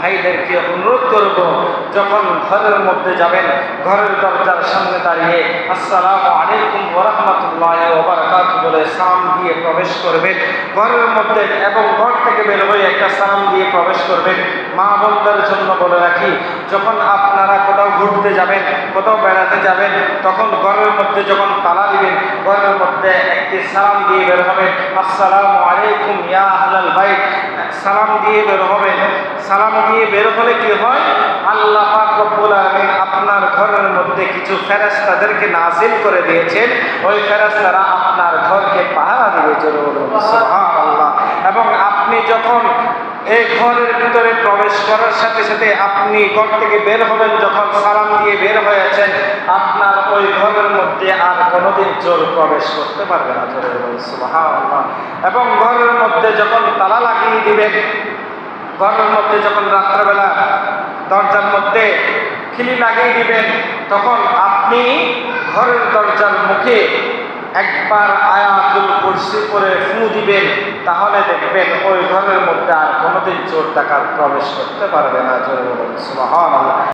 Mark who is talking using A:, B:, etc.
A: ভাইদেরকে অনুরোধ করব, যখন ঘরের মধ্যে যাবেন ঘরের দরজার সামনে দাঁড়িয়ে আসসালামু আলাইকুম ওয়া রাহমাতুল্লাহি ওয়া বারাকাতুহু বলে সালাম দিয়ে প্রবেশ করবেন ঘরের মধ্যে, এবং ঘর থেকে বের হয়ে একটা সালাম দিয়ে প্রবেশ করবেন। মা বোনদের জন্য বলে রাখি, যখন আপনারা কোথাও ঘুরতে যাবেন, কোথাও বেড়াতে যাবেন, তখন ঘরের মধ্যে যখন তালা দিবেন ঘরের মধ্যে একটি সালাম দিয়ে বের হবেন, আসসালামু আলাইকুম ইয়া আহলাল বাইত, সালাম দিয়ে বের হবেন। সালাম দিয়ে বের হলে কি হয়, আল্লাহ পাক রব্বুল আলামিন আপনার ঘরের মধ্যে কিছু ফেরেশতাদেরকে নাযিল করে দিয়েছেন, ওই ফেরেশতারা আপনার ঘরকে পাহারা দিবে। সুবহানাল্লাহ। এবং আপনি যখন এই ঘরের ভিতরে প্রবেশ করার সাথে সাথে আপনি ঘর থেকে বের হবেন, যখন সালাম দিয়ে বের হয়েছেন, আপনার ওই ঘরের মধ্যে আর কোনোদিন চোর প্রবেশ করতে পারবে না। সুবহানাল্লাহ। এবং ঘরের মধ্যে যখন তালা লাগিয়ে দিবেন, ঘরের মধ্যে যখন রাত্রেবেলা দরজার মধ্যে খিলি লাগিয়ে দিবেন, তখন আপনি ঘরের দরজার মুখে একবার আয়াতুল কুরসি পড়ে ফু দিবেন, তাহলে দেখবেন ওই ঘরের মধ্যে আর কোনোদিন চোর ডাকাত প্রবেশ করতে পারবে না। সুবহানাল্লাহ।